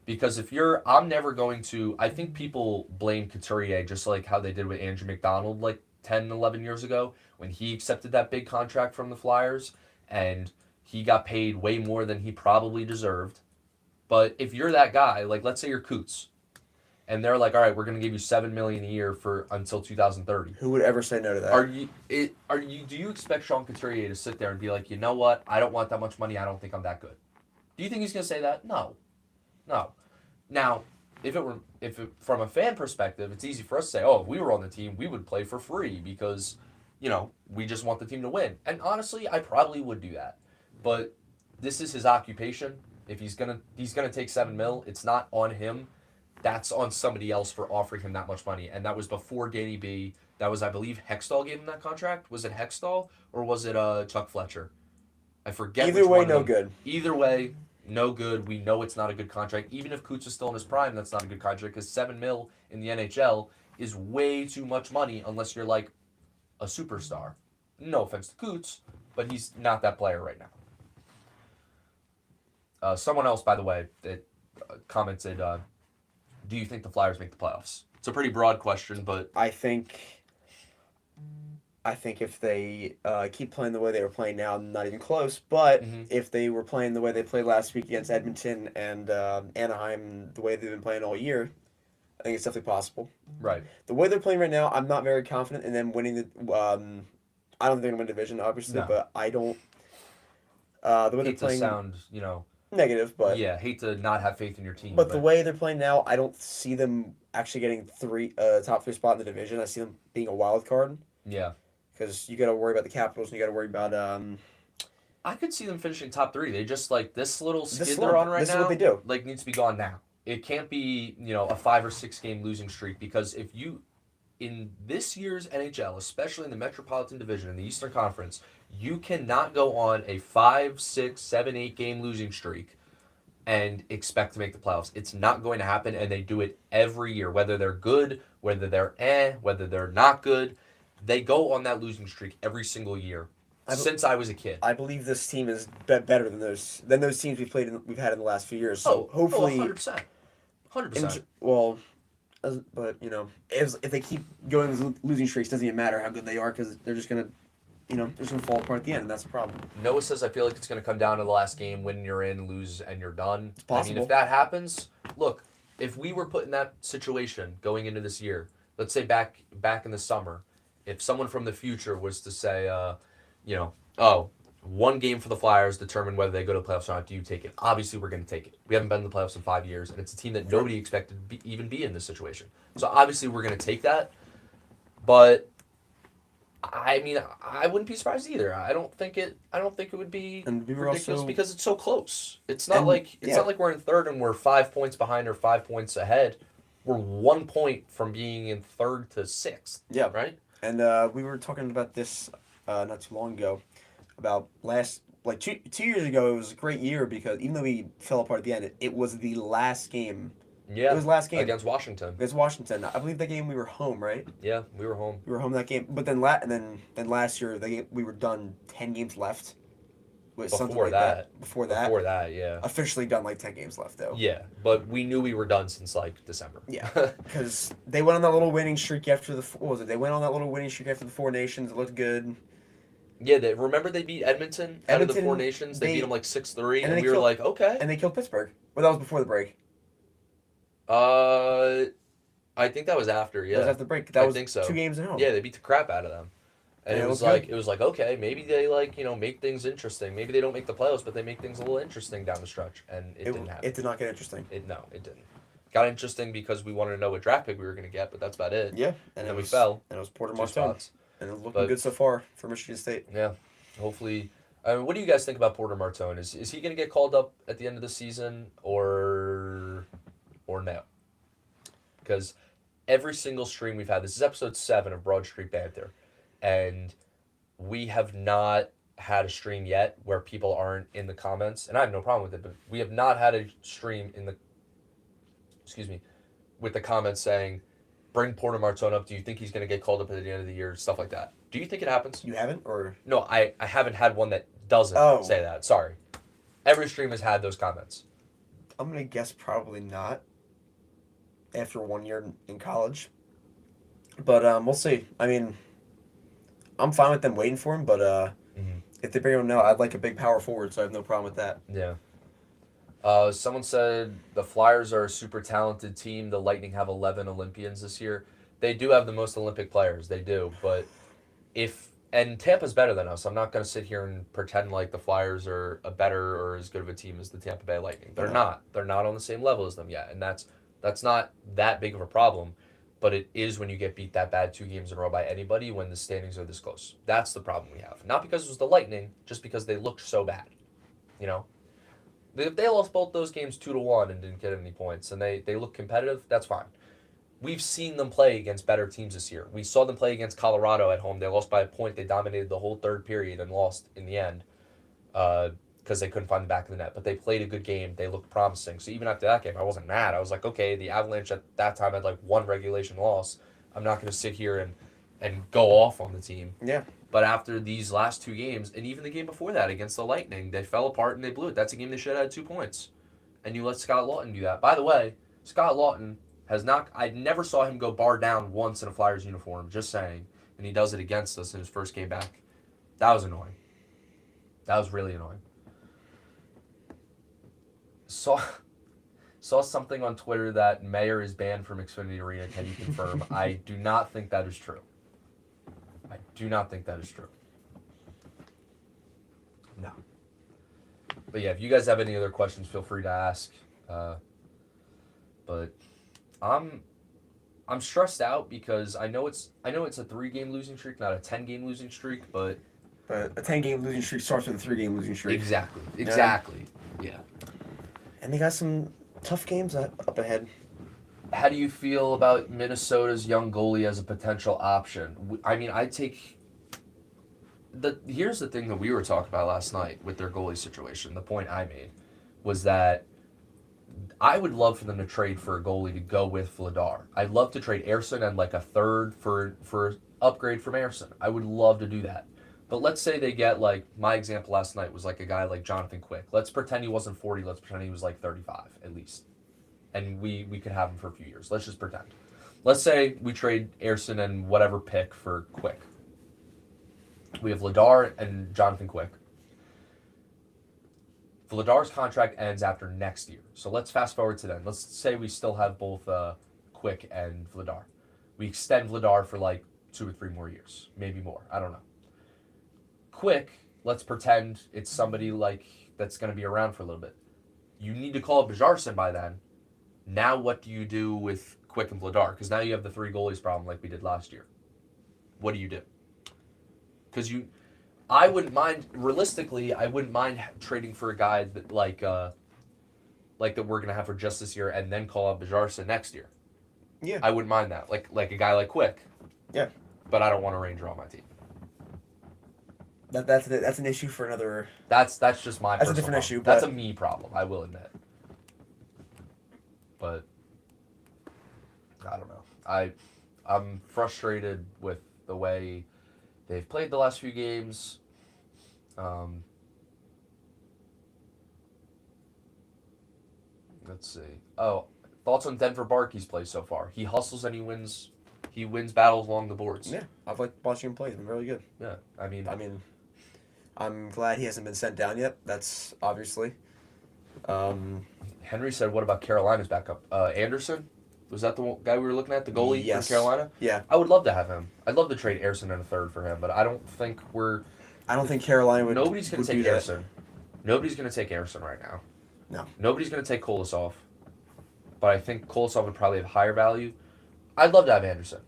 Because I'm never going to, I think people blame Couturier just like how they did with Andrew McDonald like 10, 11 years ago when he accepted that big contract from the Flyers and he got paid way more than he probably deserved. But if you're that guy, like let's say you're Coots, and they're like, all right, we're going to give you $7 million a year for until 2030. Who would ever say no to that? Do you expect Sean Couturier to sit there and be like, you know what? I don't want that much money. I don't think I'm that good. Do you think he's going to say that? No. Now, if from a fan perspective, it's easy for us to say, oh, if we were on the team, we would play for free because, we just want the team to win. And honestly, I probably would do that. But this is his occupation. If he's gonna take $7 million, it's not on him. That's on somebody else for offering him that much money. And that was before Danny B. That was, I believe, Hextall gave him that contract. Was it Hextall or was it Chuck Fletcher? I forget. Either way, no good. Either way, no good. We know it's not a good contract. Even if Coots is still in his prime, that's not a good contract because $7 million in the NHL is way too much money unless you're like a superstar. No offense to Coots, but he's not that player right now. Someone else, by the way, that commented, do you think the Flyers make the playoffs? It's a pretty broad question, but I think if they keep playing the way they were playing now, not even close. But if they were playing the way they played last week against Edmonton and Anaheim, the way they've been playing all year, I think it's definitely possible. Right. The way they're playing right now, I'm not very confident in them winning the. I don't think they're going to win division, obviously, No. but I don't. The way they're playing. To sound, negative, but yeah, hate to not have faith in your team. But the way they're playing now, I don't see them actually getting top 3 spot in the division. I see them being a wild card. Yeah. Because you got to worry about the Capitals and you got to worry about. I could see them finishing top 3. They just like this little skid This they're on right now. This is what they do. Like needs to be gone now. It can't be a 5 or 6 game losing streak because if you in this year's NHL, especially in the Metropolitan Division in the Eastern Conference, you cannot go on a 5, 6, 7, 8 game losing streak and expect to make the playoffs. It's not going to happen, and they do it every year, whether they're good, whether they're whether they're not good. They go on that losing streak every single year since I was a kid. I believe this team is better than those teams we've had in the last few years. So hopefully, 100%. 100%. But if they keep going losing streaks, doesn't even matter how good they are because they're just gonna. They're just going to fall apart at the end, and that's the problem. Noah says, I feel like it's going to come down to the last game, win you're in, lose and you're done. It's possible. I mean, if that happens, look, if we were put in that situation going into this year, let's say back in the summer, if someone from the future was to say, one game for the Flyers determine whether they go to the playoffs or not, do you take it? Obviously, we're going to take it. We haven't been in the playoffs in 5 years, and it's a team that nobody expected to even be in this situation. So obviously, we're going to take that, but I mean, I wouldn't be surprised either. I don't think it would be ridiculous because it's so close. It's not like we're in third and we're 5 points behind or 5 points ahead. We're 1 point from being in third to sixth. Yeah. Right. And we were talking about this not too long ago about two years ago. It was a great year because even though we fell apart at the end, it was the last game. Yeah, it was last game against Washington. Against Washington, I believe that game we were home, right? Yeah, we were home. We were home that game, but then last year we were done 10 games left. Before that, yeah. Officially done 10 games left though. Yeah, but we knew we were done since December. Yeah, because they went on that little winning streak after They went on that little winning streak after the Four Nations. It looked good. Yeah, remember they beat Edmonton out of the Four Nations? They beat them like 6-3, and we were like, okay. And they killed Pittsburgh. Well, that was before the break. I think that was after, yeah. That was after the break. That was think so. 2 games at home. Yeah, they beat the crap out of them. And it was like, okay, maybe they make things interesting. Maybe they don't make the playoffs, but they make things a little interesting down the stretch. And it didn't happen. It did not get interesting. No, it didn't. Got interesting because we wanted to know what draft pick we were going to get, but that's about it. Yeah, and then we fell. And it was Porter Martone. And it's looking good so far for Michigan State. Yeah, hopefully. What do you guys think about Porter Martone? Is he going to get called up at the end of the season or no? Because every single stream we've had, this is episode 7 of Broad Street Banter, and we have not had a stream yet where people aren't in the comments, and I have no problem with it, but we have not had a stream with the comments saying, bring Porter Martone up. Do you think he's going to get called up at the end of the year? Stuff like that. Do you think it happens? You haven't? Or no, I haven't had one that doesn't say that. Sorry. Every stream has had those comments. I'm going to guess probably not after 1 year in college. But we'll see. I mean, I'm fine with them waiting for him, but if they bring him now, I'd like a big power forward, so I have no problem with that. Yeah. Someone said the Flyers are a super talented team. The Lightning have 11 Olympians this year. They do have the most Olympic players. They do. But and Tampa's better than us. I'm not going to sit here and pretend like the Flyers are a better or as good of a team as the Tampa Bay Lightning. They're not. They're not on the same level as them yet. And that's not that big of a problem. But it is when you get beat that bad 2 games in a row by anybody when the standings are this close. That's the problem we have. Not because it was the Lightning, just because they looked so bad. You know? If they lost both those games 2-1 and didn't get any points, and they look competitive, that's fine. We've seen them play against better teams this year. We saw them play against Colorado at home. They lost by a point. They dominated the whole third period and lost in the end because they couldn't find the back of the net. But they played a good game. They looked promising. So even after that game, I wasn't mad. I was like, okay, the Avalanche at that time had like 1 regulation loss. I'm not going to sit here and go off on the team. Yeah. But after these last 2 games, and even the game before that against the Lightning, they fell apart and they blew it. That's a game they should have had 2 points. And you let Scott Lawton do that. By the way, Scott Lawton has not... I never saw him go bar down once in a Flyers uniform, just saying. And he does it against us in his first game back. That was annoying. That was really annoying. Saw something on Twitter that Mayer is banned from Xfinity Arena. Can you confirm? I do not think that is true. I do not think that is true. No. But yeah, if you guys have any other questions, feel free to ask. But I'm stressed out because I know it's a 3-game losing streak, not a 10-game losing streak, but a 10-game losing streak starts with a 3-game losing streak. Exactly. Yeah. And they got some tough games up ahead. How do you feel about Minnesota's young goalie as a potential option? I mean, here's the thing that we were talking about last night with their goalie situation. The point I made was that I would love for them to trade for a goalie to go with Vladar. I'd love to trade Ersson and like a third for upgrade from Ersson. I would love to do that. But let's say they get, like, my example last night was like a guy like Jonathan Quick. Let's pretend he wasn't 40. Let's pretend he was like 35 at least. And we could have him for a few years. Let's just pretend. Let's say we trade Ersson and whatever pick for Quick. We have Vladar and Jonathan Quick. Vladar's contract ends after next year. So let's fast forward to then. Let's say we still have both Quick and Vladar. We extend Vladar for like 2 or 3 more years. Maybe more. I don't know. Quick, let's pretend it's somebody like that's going to be around for a little bit. You need to call up Bjarson by then. Now what do you do with Quick and Vladar? Because now you have the 3 goalies problem like we did last year. What do you do? Because I wouldn't mind, realistically, I wouldn't mind trading for a guy that like that we're going to have for just this year and then call up Bjarson next year. Yeah. I wouldn't mind that. Like a guy like Quick. Yeah. But I don't want a Ranger on my team. That's an issue for another. That's just my. That's a different problem. issue. That's a me problem. I will admit. But I don't know. I'm frustrated with the way they've played the last few games. Let's see. Oh, thoughts on Denver Barkey's play so far? He hustles and he wins. He wins battles along the boards. Yeah, I've liked watching him play. He's been really good. Yeah, I mean, I'm glad he hasn't been sent down yet. That's obviously. Um, Henry said, "What about Carolina's backup? Anderson? Was that the guy we were looking at? The goalie from yes. Carolina? Yeah. I would love to have him. I'd love to trade Anderson in a third for him, but I don't think we're. I don't think Carolina would. Nobody's going would to take do that. Anderson. Nobody's going to take Anderson right now. No. Nobody's going to take Kolosov, but I think Kolosov would probably have higher value. I'd love to have Anderson.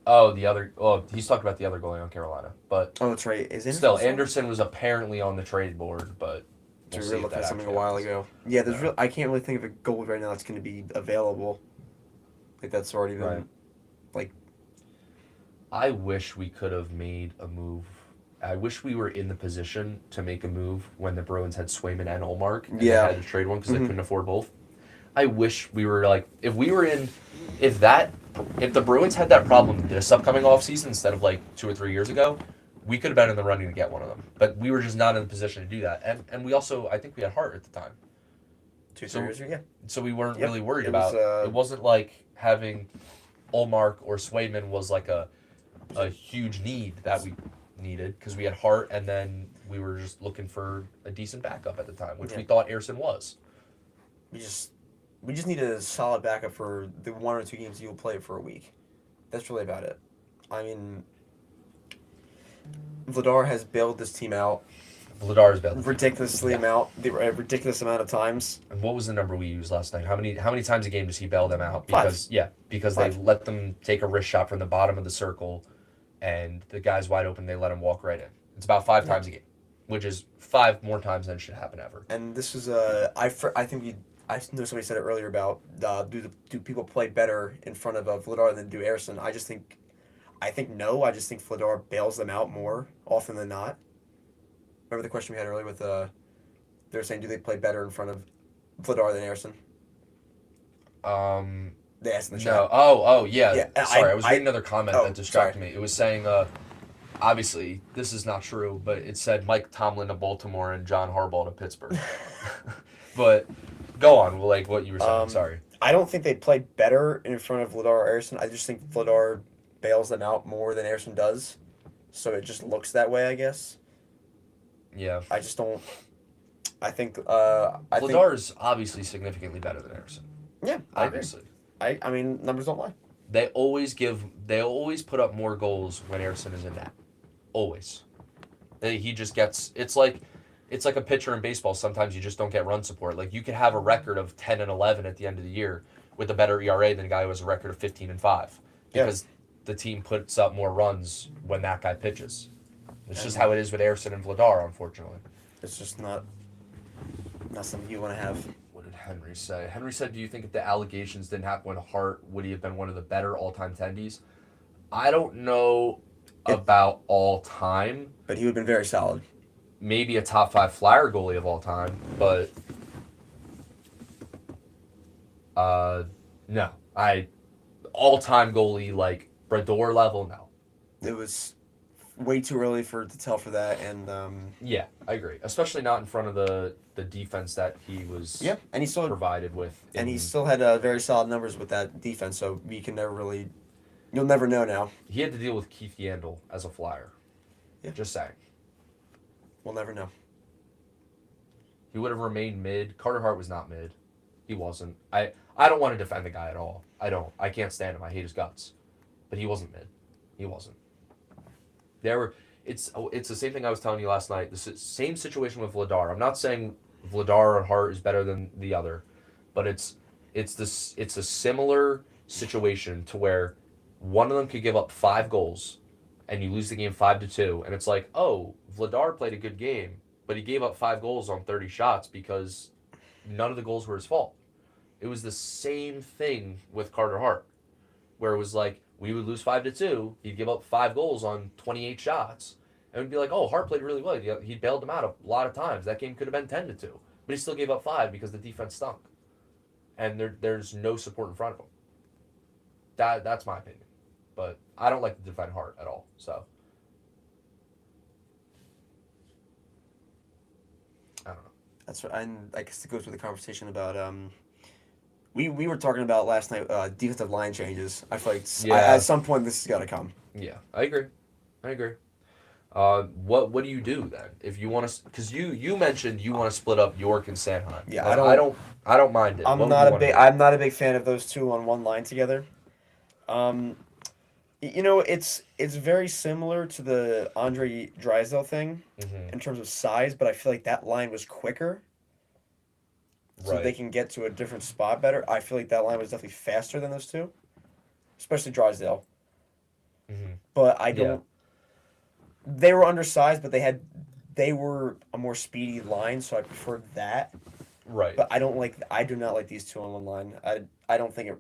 Oh, the other. Oh, he's talking about the other goalie on Carolina, but Oh, that's right. Is still, Anderson was apparently on the trade board, but We we'll were see if looking that at something a actually while happens. ago. Yeah, there's Yeah. I can't really think of a goal right now that's going to be available. Like that's already been. Right. Like I wish we could have made a move. I wish we were in the position to make a move when the Bruins had Swayman and Olmark, and Yeah. they had to trade one because Mhm. they couldn't afford both. I wish we were like, if the Bruins had that problem this upcoming offseason instead of like 2 or 3 years ago, we could have been in the running to get one of them. But we were just not in the position to do that. And we also, I think we had Hart at the time. 2 years ago. Yeah. So we weren't Yep. really worried It was, about it. Wasn't like having Olmark or Swayman was like a huge need that we needed because we had Hart and then we were just looking for a decent backup at the time, which we thought Ayrson was. We just need a solid backup for the 1 or 2 games you'll play for a week. That's really about it. I mean, Vladar has bailed this team out Vladar's bad. ridiculous amount of times. And what was the number we used last night? How many times a game does he bail them out? 5. Because 5. they let them take a wrist shot from the bottom of the circle, and the guy's wide open. They let him walk right in. It's about 5 times a game, which is 5 more times than should happen ever. And this is I know somebody said it earlier about do people play better in front of Vladar than do Ayrson? I just think no. I just think Vladar bails them out more often than not. Remember the question we had earlier with they were saying do they play better in front of Vladar than Ayrson? They asked in the No. chat. Oh, yeah. Yeah, Sorry, I was reading another comment oh, that distracted me. It was saying, obviously, this is not true, but it said Mike Tomlin to Baltimore and John Harbaugh to Pittsburgh. But go on, like what you were saying. Sorry. I don't think they play better in front of Vladar or Ayrson. I just think Vladar bails them out more than Ayrson does. So it just looks that way, I guess. Yeah. I just don't. I think. Vladar's obviously significantly better than Ayrson. Yeah, I Obviously. agree. I mean, numbers don't lie. They always put up more goals when Ayrson is in net. Always. He just gets. It's like a pitcher in baseball. Sometimes you just don't get run support. Like you could have a record of 10 and 11 at the end of the year with a better ERA than a guy who has a record of 15 and 5 because the team puts up more runs when that guy pitches. It's just how it is with Ayrson and Vladar, unfortunately. It's just not something you want to have. What did Henry say? Henry said, "Do you think if the allegations didn't happen with Hart, would he have been one of the better all-time tendies?" I don't know about all-time. But he would have been very solid. Maybe a top 5 Flyer goalie of all time, but no. All-time goalie like Brador level, no. It was way too early to tell for that, and Yeah, I agree. Especially not in front of the defense that he was and he still provided with. he still had very solid numbers with that defense. So you'll never know now. He had to deal with Keith Yandel as a Flyer. Yeah. Just saying. We'll never know. He would have remained mid. Carter Hart was not mid. He wasn't. I don't want to defend the guy at all. I don't. I can't stand him. I hate his guts. But he wasn't mid. He wasn't. It's the same thing I was telling you last night. The same situation with Vladar. I'm not saying Vladar or Hart is better than the other, but it's a similar situation to where one of them could give up 5 goals and you lose the game 5-2, and it's like, oh, Vladar played a good game, but he gave up 5 goals on 30 shots because none of the goals were his fault. It was the same thing with Carter Hart, where it was like we would lose 5-2, he'd give up 5 goals on 28 shots, and we'd be like, oh, Hart played really well. He bailed them out a lot of times. That game could have been 10-2, but he still gave up 5 because the defense stunk, and there's no support in front of him. That's my opinion, but I don't like to defend Hart at all. So I don't know. That's what, and I guess it goes with the conversation about we were talking about last night defensive line changes. I feel like at some point this has got to come. Yeah, I agree. What do you do then if you want to? Because you mentioned you want to split up York and Sanheim. Yeah, Like, I don't mind it. What would you want to do? I'm not a big fan of those two on one line together. Um, it's very similar to the Andre Drysdale thing Mm-hmm. in terms of size, but I feel like that line was quicker, so they Right. can get to a different spot better. I feel like that line was definitely faster than those two, especially Drysdale. Mm-hmm. But I Yeah. don't. They were undersized, but they were a more speedy line, so I preferred that. Right. But I do not like these two on one line. I don't think it.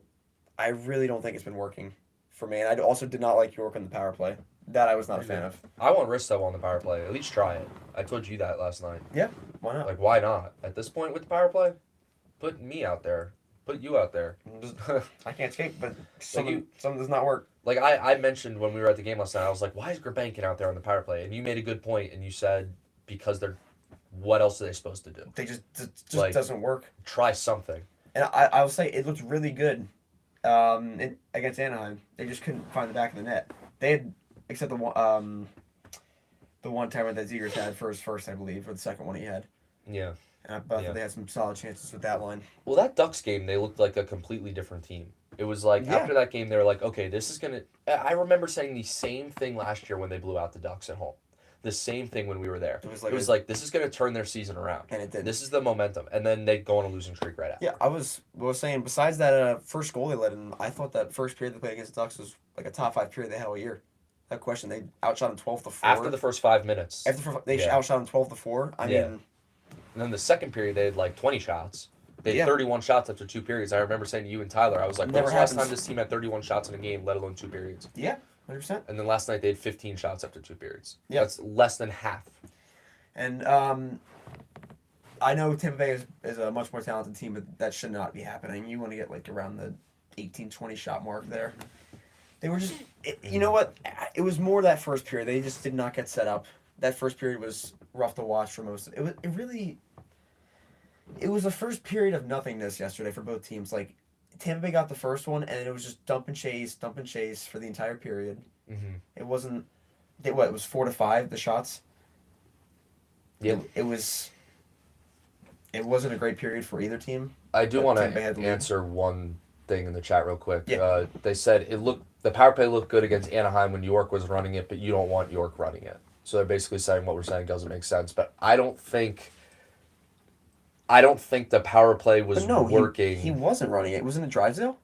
I really don't think it's been working for me. And I also did not like York on the power play. That I was not a fan of. I want Risto on the power play. At least try it. I told you that last night. Yeah, why not? Like, why not? At this point with the power play, put me out there. Put you out there. I can't escape, but you- some does not work. Like I mentioned when we were at the game last night, I was like, why is Grabankin out there on the power play? And you made a good point, and you said because they're. What else are they supposed to do? They just Like- doesn't work. Try something. And I'll say it looked really good, against Anaheim. They just couldn't find the back of the net. They had except the one timer that Zegers had for his first, I believe, or the second one he had. Yeah. And I thought Yeah. they had some solid chances with that line. Well, that Ducks game, they looked like a completely different team. It was like, Yeah. after that game, they were like, okay, this is going to... I remember saying the same thing last year when they blew out the Ducks at home. The same thing when we were there. It was like this is going to turn their season around. And it did. This is the momentum. And then they go on a losing streak right after. Yeah, I was saying, besides that first goal they let in, I thought that first period they played against the Ducks was like a top 5 period they had all year. That question, they outshot them 12-4. After the first 5 minutes. They Yeah. outshot them 12-4. I Yeah. mean, And then the second period, they had like 20 shots. They had 31 shots after 2 periods. I remember saying to you and Tyler, I was like, when Never was the last happens. time this team had 31 shots in a game, let alone 2 periods? yeah, 100%. And then last night, they had 15 shots after 2 periods. Yeah. That's less than half. And I know Tampa Bay is a much more talented team, but that should not be happening. You want to get like around the 18-20 shot mark there. They were just, you know what? It was more that first period. They just did not get set up. That first period was rough to watch for most. It was the first period of nothingness yesterday for both teams. Like Tampa Bay got the first one, and it was just dump and chase for the entire period. Mm-hmm. It wasn't. It was 4-5 the shots. Yeah. It was. It wasn't a great period for either team. I do But want Tampa had to the lead. answer one thing in the chat real quick. Yeah. They said the power play looked good against Anaheim when York was running it, but you don't want York running it. So they're basically saying what we're saying doesn't make sense. But I don't think the power play was But no, working. He wasn't running it. Wasn't it Drysdale?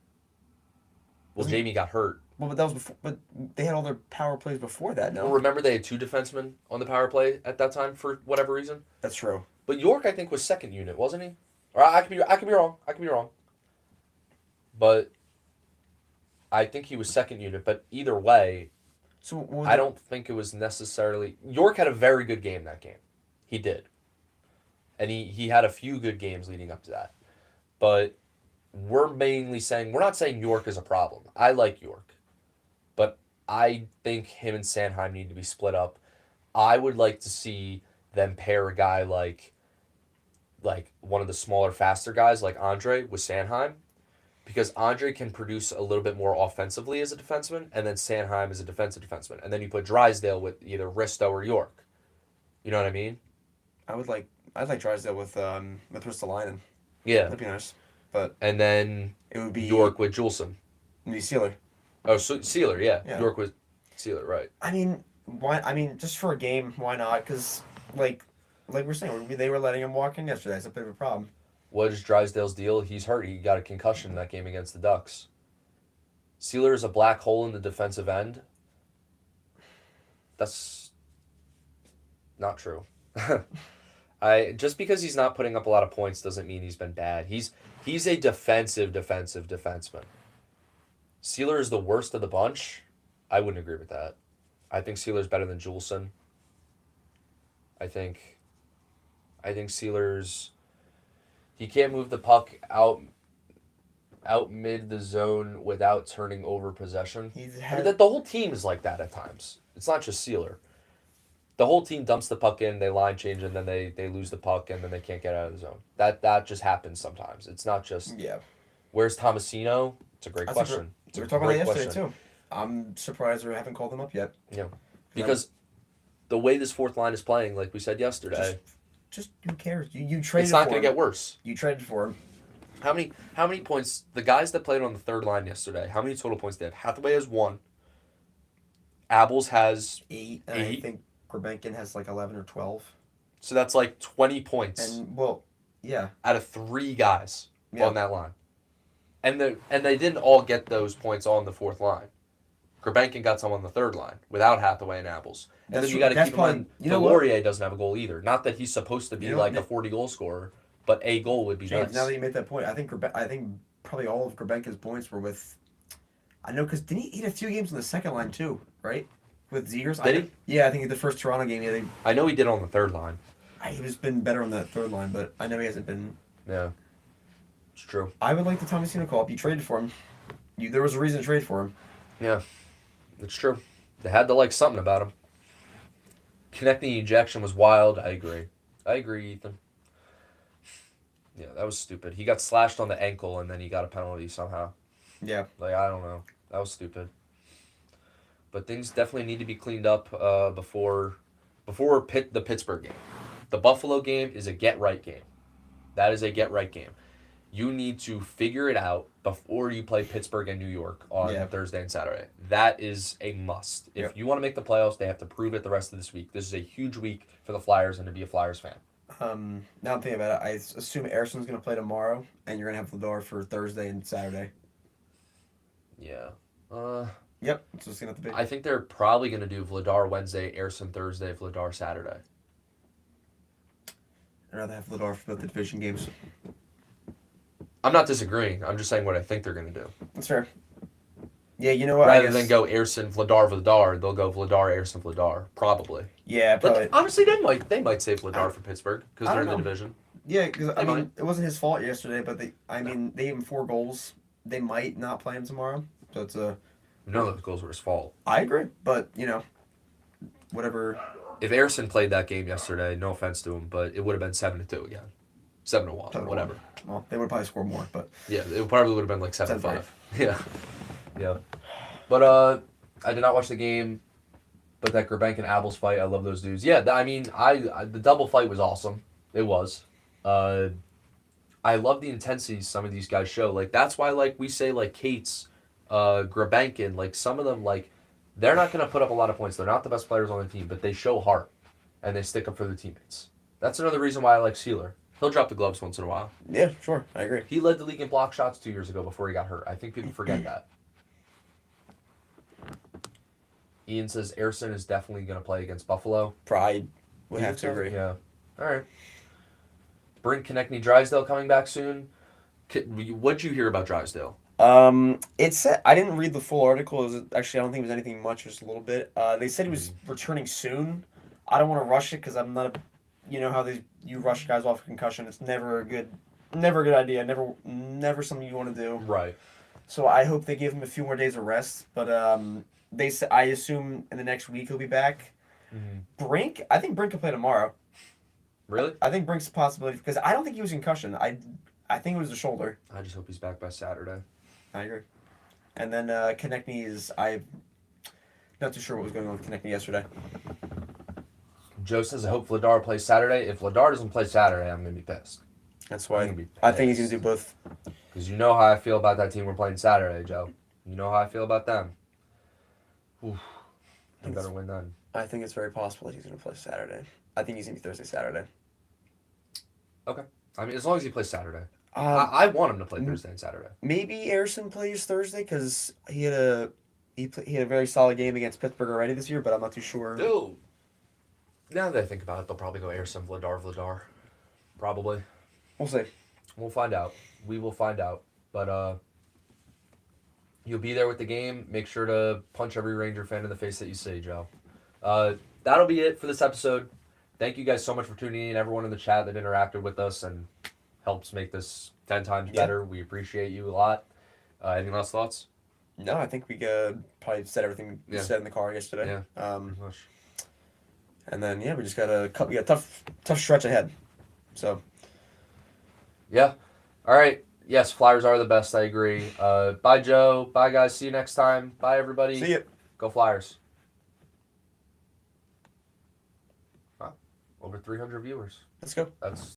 Well, Jamie got hurt. Well, but that was before. But they had all their power plays before that. No, Well, remember they had 2 defensemen on the power play at that time for whatever reason. that's true. But York, I think, was second unit, wasn't he? Or I could be wrong. I could be wrong. But I think he was second unit. But either way, So I don't think it was necessarily... York had a very good game that game. He did. And he had a few good games leading up to that. But we're mainly saying... We're not saying York is a problem. I like York. But I think him and Sanheim need to be split up. I would like to see them pair a guy like one of the smaller, faster guys like Andre with Sanheim. Because Andre can produce a little bit more offensively as a defenseman, and then Sanheim is a defensive defenseman. And then you put Drysdale with either Risto or York. You know what I mean? I'd like Drysdale with Ristolainen. Yeah. That'd be nice. But And then it would be York with Juleson. It'd be Sealer. Oh, so Sealer, yeah. Yeah. York with Sealer, right. I mean, why? I mean, just for a game, why not? Because like we're saying, they were letting him walk in yesterday. It's a bit of a problem. What is Drysdale's deal? He's hurt. He got a concussion in that game against the Ducks. Sealer is a black hole in the defensive end. That's not true. Just because he's not putting up a lot of points doesn't mean he's been bad. He's a defensive defenseman. Sealer is the worst of the bunch. I wouldn't agree with that. I think Sealer's better than Juleson. I think Sealer's... He can't move the puck out mid the zone without turning over possession. The whole team is like that at times. It's not just Sealer. The whole team dumps the puck in, they line change, and then they lose the puck, and then they can't get out of the zone. That just happens sometimes. It's not just... Yeah. Where's Tomasino? It's a great question. We were talking about that yesterday, too. I'm surprised we haven't called him up yet. Yeah. Because the way this fourth line is playing, like we said yesterday, Just who cares? You traded it's not for going to him. get worse. You traded for him. How many points? The guys that played on the third line yesterday, how many total points they have? Hathaway has 1. Abels has 8, and 8. I think Gurbenkin has like 11 or 12. So that's like 20 points. And well, yeah. Out of 3 guys on that line. And they didn't all get those points on the fourth line. Gurbenkin got some on the third line without Hathaway and Abels. And then you got to keep in mind, Laurier doesn't have a goal either. Not that he's supposed to be like a 40-goal scorer, but a goal would be James, nice. now that you made that point, I think probably all of Gurbenkin's points were with. I know because didn't he had a few games on the second line too, right? With Zegers. Did he? Yeah, I think the first Toronto game. I know he did on the third line. He's been better on that third line, but I know he hasn't been. Yeah, it's true. I would like the Tomasino call up. You traded for him. There was a reason to trade for him. Yeah, it's true. They had to like something about him. Connecting ejection was wild. I agree, Ethan. Yeah, that was stupid. He got slashed on the ankle and then he got a penalty somehow. Yeah. Like, I don't know. That was stupid. But things definitely need to be cleaned up before the Pittsburgh game. The Buffalo game is a get-right game. That is a get-right game. You need to figure it out before you play Pittsburgh and New York on Thursday and Saturday. That is a must. If you want to make the playoffs, they have to prove it the rest of this week. This is a huge week for the Flyers and to be a Flyers fan. Now I'm thinking about it. I assume Erson's going to play tomorrow, and you're going to have Vladar for Thursday and Saturday. Yeah. Yep, it's just going to have to be. I think they're probably going to do Vladar Wednesday, Erson Thursday, Vladar Saturday. I'd rather have Vladar for both the division games. I'm not disagreeing. I'm just saying what I think they're going to do. That's fair. Yeah, you know what? Rather than go Erson, Vladar, they'll go Vladar, Erson, Vladar. Probably. Yeah, probably. But honestly, they might save Vladar for Pittsburgh because they're in the division. Yeah, because I mean, it wasn't his fault yesterday, but they gave him 4 goals. They might not play him tomorrow, so it's a. None of those goals were his fault. I agree, but whatever. If Erson played that game yesterday, no offense to him, but it would have been 7-2 again, 7-1, whatever. Well, they would probably score more, but. Yeah, it probably would have been like 7-5. Yeah. But I did not watch the game, but that Gurbenkin and Abels fight, I love those dudes. Yeah, the double fight was awesome. It was. I love the intensity some of these guys show. Like, that's why, like, we say, like, Cates, Gurbenkin, like, some of them, like, they're not going to put up a lot of points. They're not the best players on the team, but they show heart, and they stick up for their teammates. That's another reason why I like Sealer. He'll drop the gloves once in a while. Yeah, sure. I agree. He led the league in block shots 2 years ago before he got hurt. I think people forget that. Ian says Erson is definitely going to play against Buffalo. Pride would have to agree. Yeah. All right. Brink Konechny Drysdale coming back soon. What'd you hear about Drysdale? It said I didn't read the full article. Actually, I don't think it was anything much, just a little bit. They said he was returning soon. I don't want to rush it because I'm not you know how you rush guys off concussion. It's never a good idea. Never something you want to do. Right. So I hope they give him a few more days of rest. But I assume in the next week he'll be back. Mm-hmm. Brink, I think Brink can play tomorrow. Really? I think Brink's a possibility because I don't think he was concussion. I think it was the shoulder. I just hope he's back by Saturday. I agree. And then Konechny I'm not too sure what was going on with Konechny yesterday. Joe says, I hope Vladar plays Saturday. If Vladar doesn't play Saturday, I'm going to be pissed. That's why I think he's going to do both. Because you know how I feel about that team we're playing Saturday, Joe. You know how I feel about them. Oof. They better win then. I think it's very possible that he's going to play Saturday. I think he's going to be Thursday, Saturday. Okay. I mean, as long as he plays Saturday. I want him to play Thursday and Saturday. Maybe Erson plays Thursday because he had a very solid game against Pittsburgh already this year, but I'm not too sure. Dude. Now that I think about it, they'll probably go Erson, Vladar. Probably. We'll see. We'll find out. We will find out. But you'll be there with the game. Make sure to punch every Ranger fan in the face that you see, Joe. That'll be it for this episode. Thank you guys so much for tuning in. Everyone in the chat that interacted with us and helps make this 10 times better. We appreciate you a lot. Any last thoughts? No, I think we probably said everything we said in the car yesterday. Yeah. And then we just got a tough stretch ahead. So. Yeah. All right. Yes, Flyers are the best. I agree. Bye, Joe. Bye, guys. See you next time. Bye, everybody. See you. Go Flyers. over 300 viewers. Let's go. That's